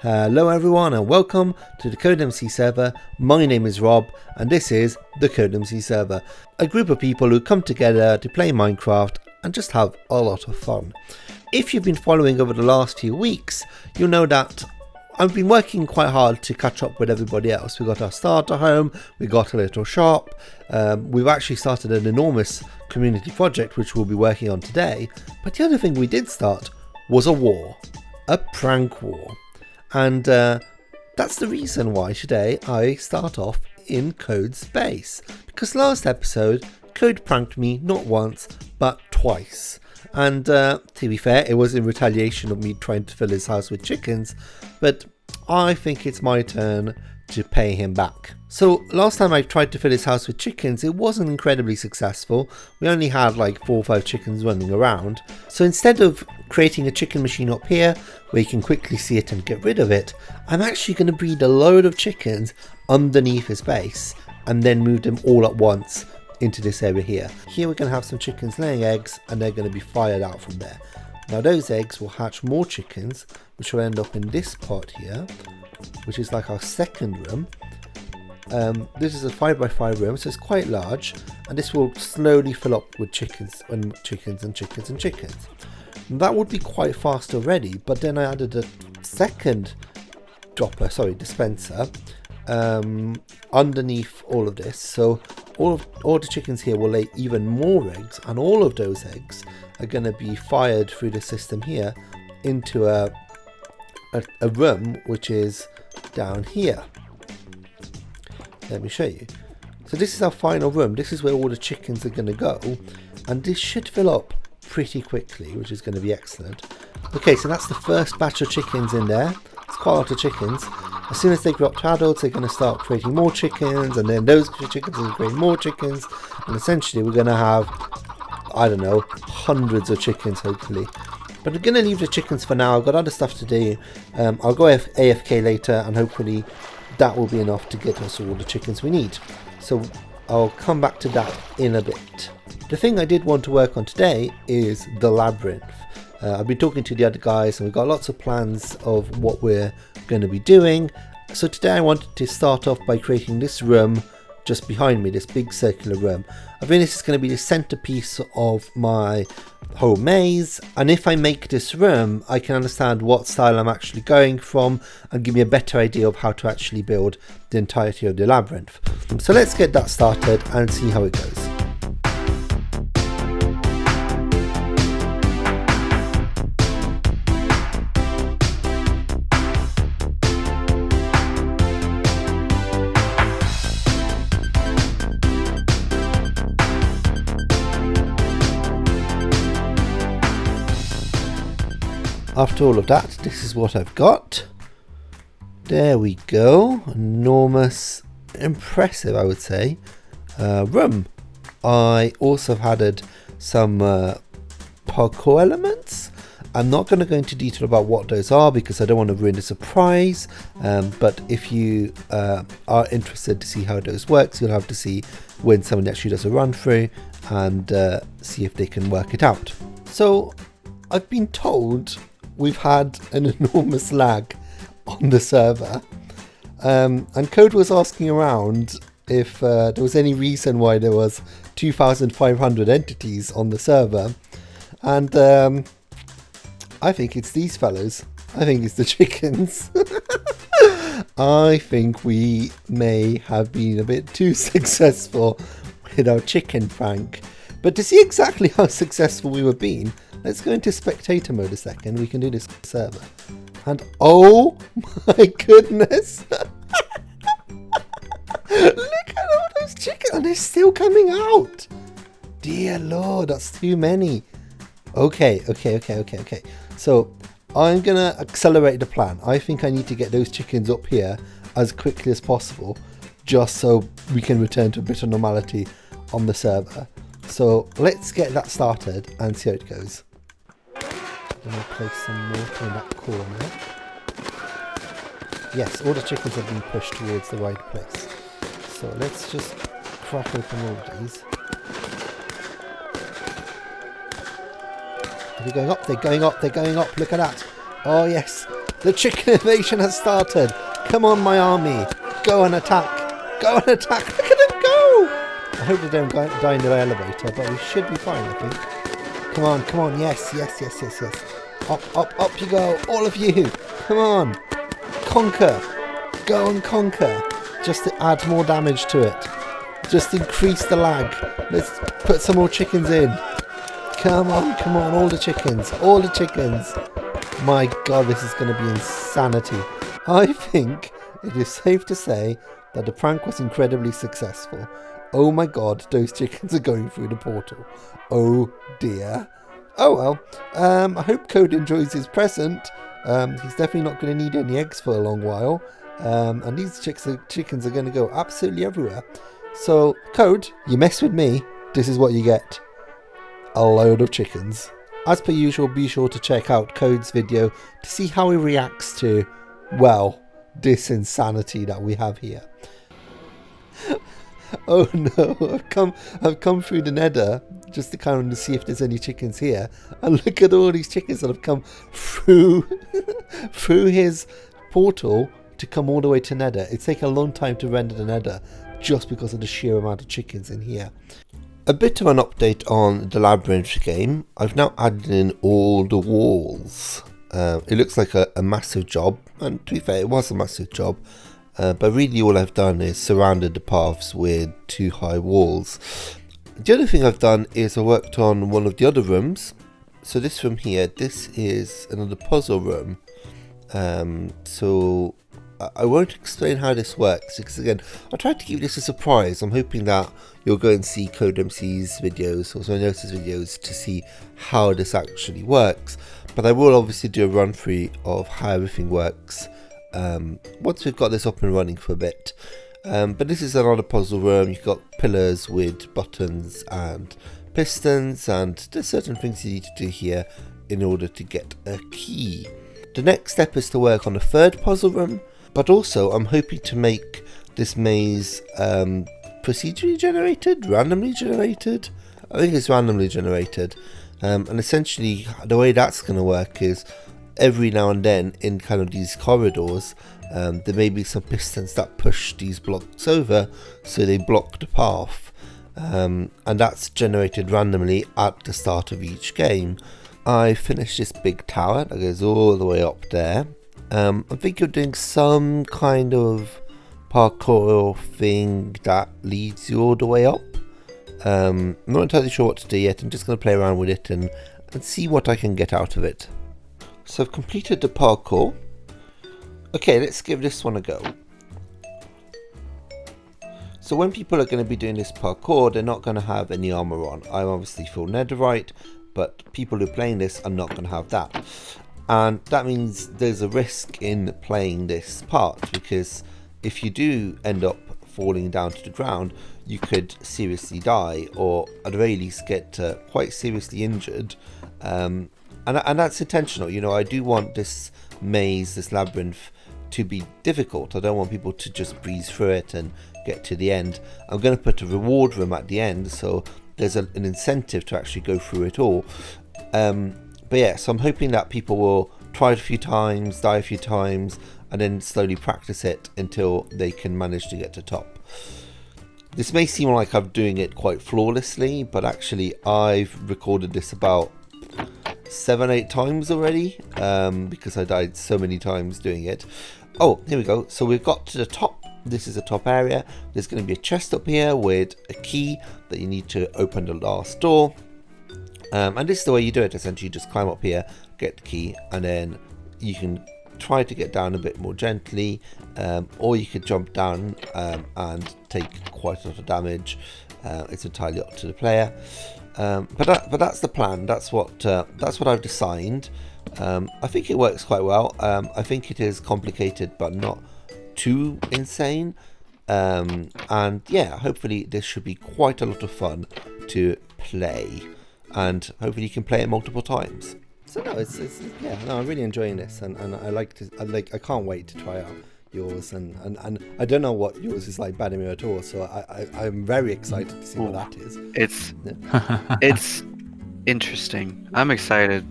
Hello everyone and welcome to the CodeMC server. My name is Rob and this is the CodeMC server, a group of people who come together to play Minecraft and just have a lot of fun. If you've been following over the last few weeks, you'll know that I've been working quite hard to catch up with everybody else. We got our starter home, we got a little shop, we've actually started an enormous community project which we'll be working on today. But the other thing we did start was a war, a prank war. And that's the reason why today I start off in Code's base. Because last episode, Code pranked me not once, but twice. And to be fair, it was in retaliation of me trying to fill his house with chickens. But I think it's my turn to pay him back. So last time I tried to fill his house with chickens, it wasn't incredibly successful. We only had like 4 or 5 chickens running around. So instead of creating a chicken machine up here where you can quickly see it and get rid of it, I'm actually going to breed a load of chickens underneath his base and then move them all at once into this area here. Here we're going to have some chickens laying eggs and they're going to be fired out from there. Now those eggs will hatch more chickens, which will end up in this pot here, which is like our second room. This is a 5x5 room, so it's quite large, and this will slowly fill up with chickens and chickens and chickens and chickens. And that would be quite fast already, but then I added a second dispenser underneath all of this, so all the chickens here will lay even more eggs, and all of those eggs are going to be fired through the system here into a room which is down here. Let me show you. So this is our final room. This is where all the chickens are going to go, and this should fill up pretty quickly, which is going to be excellent. Okay, so that's the first batch of chickens in there. It's quite a lot of chickens. As soon as they grow up to adults, they're going to start creating more chickens, and then those chickens are going to create more chickens, and essentially we're going to have, I don't know, hundreds of chickens hopefully. But we're going to leave the chickens for now. I've got other stuff to do. I'll go AFK later, and hopefully that will be enough to get us all the chickens we need. So I'll come back to that in a bit. The thing I did want to work on today is the Labyrinth. I've been talking to the other guys and we've got lots of plans of what we're going to be doing. So today I wanted to start off by creating this room just behind me, this big circular room. I think this is going to be the centerpiece of my whole maze, and if I make this room I can understand what style I'm actually going from and give me a better idea of how to actually build the entirety of the labyrinth. So let's get that started and see how it goes. After all of that, this is what I've got. There we go. Enormous, impressive, I would say, room. I also have added some parkour elements. I'm not going to go into detail about what those are because I don't want to ruin the surprise. But if you are interested to see how those works, you'll have to see when someone actually does a run through and see if they can work it out. So I've been told we've had an enormous lag on the server, and Code was asking around if there was any reason why there was 2,500 entities on the server, and I think it's these fellows. I think it's the chickens. I think we may have been a bit too successful with our chicken prank, but to see exactly how successful we were being, let's go into spectator mode a second. We can do this server. And oh my goodness. Look at all those chickens. And they're still coming out. Dear Lord, that's too many. Okay. So I'm going to accelerate the plan. I think I need to get those chickens up here as quickly as possible, just so we can return to a bit of normality on the server. So let's get that started and see how it goes. I'm going to place some water in that corner. Yes, all the chickens have been pushed towards the right place. So let's just crack open all of these. Are they going up? They're going up. They're going up. Look at that. Oh yes. The chicken invasion has started. Come on, my army. Go and attack. Go and attack. Look at them go. I hope they don't die in the elevator, but we should be fine, I think. Come on, come on. Yes, yes, yes, yes, yes. Up, up, up you go. All of you. Come on. Conquer. Go and conquer. Just to add more damage to it. Just increase the lag. Let's put some more chickens in. Come on, come on. All the chickens. All the chickens. My God, this is going to be insanity. I think it is safe to say that the prank was incredibly successful. Oh my God, those chickens are going through the portal. Oh dear. Oh well, I hope Code enjoys his present. He's definitely not going to need any eggs for a long while. And these chickens are going to go absolutely everywhere. So, Code, you mess with me, this is what you get. A load of chickens. As per usual, be sure to check out Code's video to see how he reacts to, well, this insanity that we have here. Oh no, I've come through the nether just to kind of see if there's any chickens here. And look at all these chickens that have come through through his portal to come all the way to nether. It's taken a long time to render the nether just because of the sheer amount of chickens in here. A bit of an update on the Labyrinth game. I've now added in all the walls. It looks like a massive job, and to be fair, it was a massive job. But really all I've done is surrounded the paths with 2 high walls. The other thing I've done is I worked on one of the other rooms. So this room here, this is another puzzle room. So I won't explain how this works because again, I tried to keep this a surprise. I'm hoping that you'll go and see CodeMC's videos, also Notice's videos, to see how this actually works. But I will obviously do a run through of how everything works once we've got this up and running for a bit. But this is another puzzle room. You've got pillars with buttons and pistons, and there's certain things you need to do here in order to get a key. The next step is to work on the 3rd puzzle room, but also I'm hoping to make this maze procedurally generated, randomly generated. I think it's randomly generated, and essentially the way that's going to work is every now and then in kind of these corridors there may be some pistons that push these blocks over, so they block the path, and that's generated randomly at the start of each game. I finished this big tower that goes all the way up there. I'm thinking of doing some kind of parkour thing that leads you all the way up. I'm not entirely sure what to do yet. I'm just going to play around with it and see what I can get out of it. So I've completed the parkour. Okay, let's give this one a go. So when people are going to be doing this parkour, they're not going to have any armor on. I'm obviously full netherite, but people who are playing this are not going to have that. And that means there's a risk in playing this part, because if you do end up falling down to the ground, you could seriously die, or at the very least get quite seriously injured. And that's intentional. You know, I do want this maze, this labyrinth, to be difficult. I don't want people to just breeze through it and get to the end. I'm going to put a reward room at the end, so there's an incentive to actually go through it all. But yeah, so I'm hoping that people will try it a few times, die a few times, and then slowly practice it until they can manage to get to top. This may seem like I'm doing it quite flawlessly, but actually I've recorded this about 7-8 times already, because I died so many times doing it. Oh, here we go. So we've got to the top. This is the top area. There's going to be a chest up here with a key that you need to open the last door. And this is the way you do it. Essentially, you just climb up here, get the key, and then you can try to get down a bit more gently, or you could jump down and take quite a lot of damage. It's entirely up to the player. But that's the plan. That's what I've designed. I think it works quite well. I think it is complicated, but not too insane. And yeah, hopefully this should be quite a lot of fun to play, and hopefully you can play it multiple times. So no, yeah, no, I'm really enjoying this, and I can't wait to try out yours, and I don't know what yours is like, Badimir, at all, so I'm very excited to see what that is. It's interesting. I'm excited.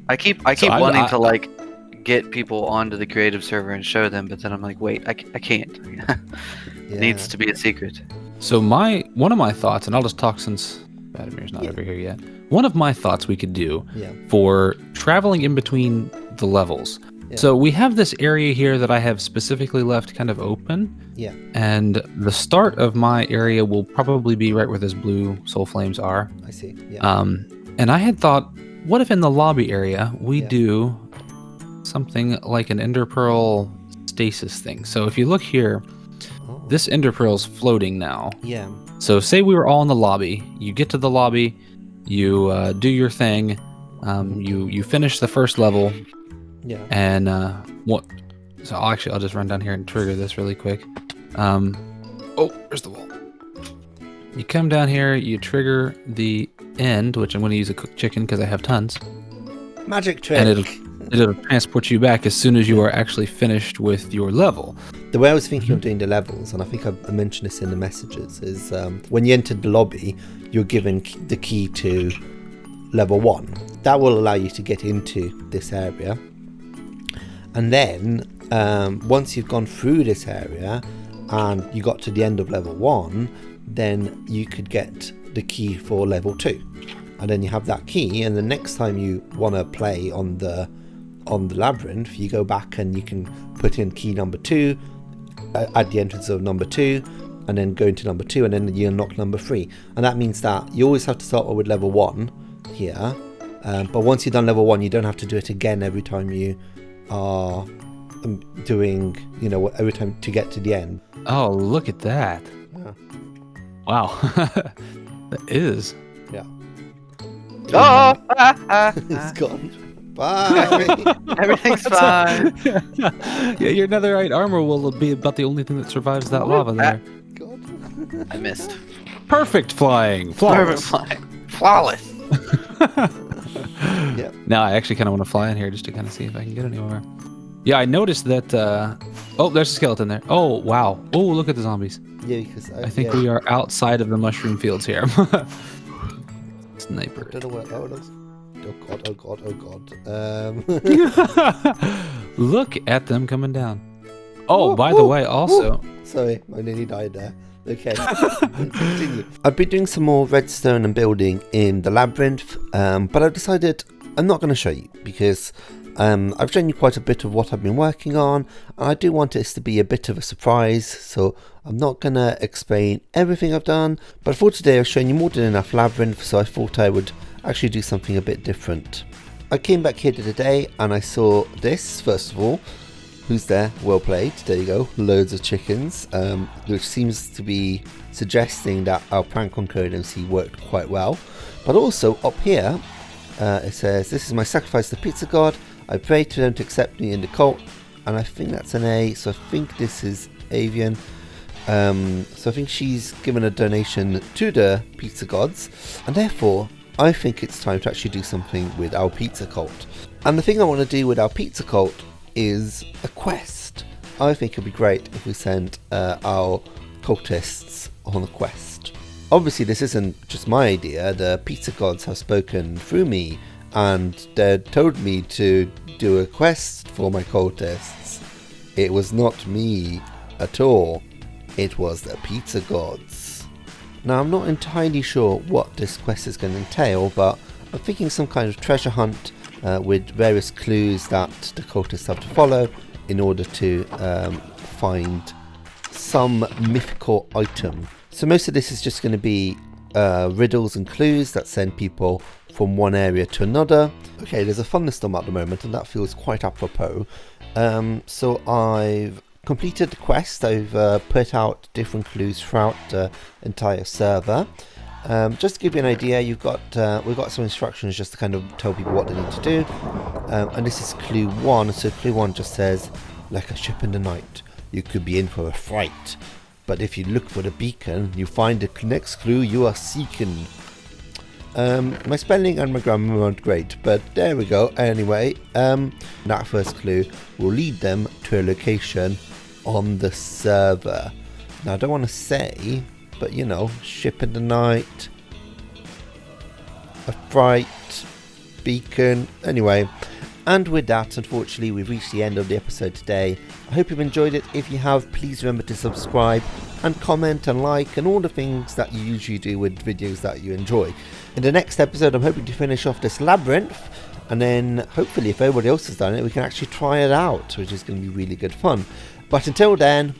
I keep wanting to like get people onto the creative server and show them, but then I'm like, wait, I can't. It needs to be a secret. So one of my thoughts, and I'll just talk since Vadimir's not over here yet. One of my thoughts we could do for traveling in between the levels. Yeah. So we have this area here that I have specifically left kind of open. Yeah. And the start of my area will probably be right where those blue soul flames are. I see. Yeah. And I had thought, what if in the lobby area we do something like an ender pearl stasis thing? So if you look here, this ender pearl is floating now. Yeah. So say we were all in the lobby. You get to the lobby, you do your thing, you finish the first level. Yeah. And what? So I'll just run down here and trigger this really quick. Oh, there's the wall. You come down here, you trigger the end, which I'm going to use a cooked chicken because I have tons. Magic trick. And it'll transport you back as soon as you are actually finished with your level. The way I was thinking of doing the levels, and I think I mentioned this in the messages, is when you entered the lobby, you're given the key to level 1. That will allow you to get into this area. And then once you've gone through this area and you got to the end of level 1, then you could get the key for level 2. And then you have that key, and the next time you want to play on the labyrinth, you go back and you can put in key number 2 at the entrance of number 2, and then go into number 2, and then you unlock number 3. And that means that you always have to start with level 1 here, but once you've done level 1, you don't have to do it again every time you are doing, every time to get to the end. Oh, look at that. Yeah. Wow. That is. Yeah. Oh! It's gone. Bye. Everything's fine. Yeah, your netherite armor will be about the only thing that survives that lava there. God. I missed. Perfect flying. Flawless. Flawless. Yeah. Now I actually kind of want to fly in here just to kind of see if I can get anywhere. Yeah, I noticed that. Oh, there's a skeleton there. Oh, wow. Oh, look at the zombies. Yeah, because I think we are outside of the mushroom fields here. Sniper. I don't know where. Oh, it looks. Oh god. Look at them coming down. Oh, by the way, also. Sorry, I nearly died there. Okay. Continue. I've been doing some more redstone and building in the labyrinth, but I've decided I'm not going to show you because I've shown you quite a bit of what I've been working on, and I do want this to be a bit of a surprise, so I'm not going to explain everything I've done. But for today I've shown you more than enough labyrinth, so I thought I would actually do something a bit different. I came back here today and I saw this. First of all, who's there? Well played. There you go. Loads of chickens, which seems to be suggesting that our prank on CodeMC worked quite well. But also up here, it says, "This is my sacrifice to the pizza god. I pray to them to accept me in the cult." And I think that's an A, so I think this is Avian. So I think she's given a donation to the pizza gods, and therefore I think it's time to actually do something with our pizza cult. And the thing I want to do with our pizza cult is a quest. I think it'd be great if we sent our cultists on a quest. Obviously this isn't just my idea. The pizza gods have spoken through me, and they told me to do a quest for my cultists. It was not me at all. It was the pizza gods. Now I'm not entirely sure what this quest is going to entail, but I'm thinking some kind of treasure hunt with various clues that the cultists have to follow in order to find some mythical item. So most of this is just going to be riddles and clues that send people from one area to another. Okay, there's a thunderstorm at the moment and that feels quite apropos. So I've completed the quest. I've put out different clues throughout the entire server. Just to give you an idea, we've got some instructions just to kind of tell people what they need to do. And this is clue 1. So clue 1 just says, "Like a ship in the night, you could be in for a fright. But if you look for the beacon, you find the next clue you are seeking." My spelling and my grammar weren't great, but there we go. Anyway, that first clue will lead them to a location on the server. Now I don't want to say, but ship in the night, a fright, beacon. Anyway, And with that, unfortunately, we've reached the end of the episode today. I hope you've enjoyed it. If you have, please remember to subscribe and comment and like and all the things that you usually do with videos that you enjoy. In the next episode, I'm hoping to finish off this Labyrinth, and then hopefully if everybody else has done it, we can actually try it out, which is going to be really good fun. But until then,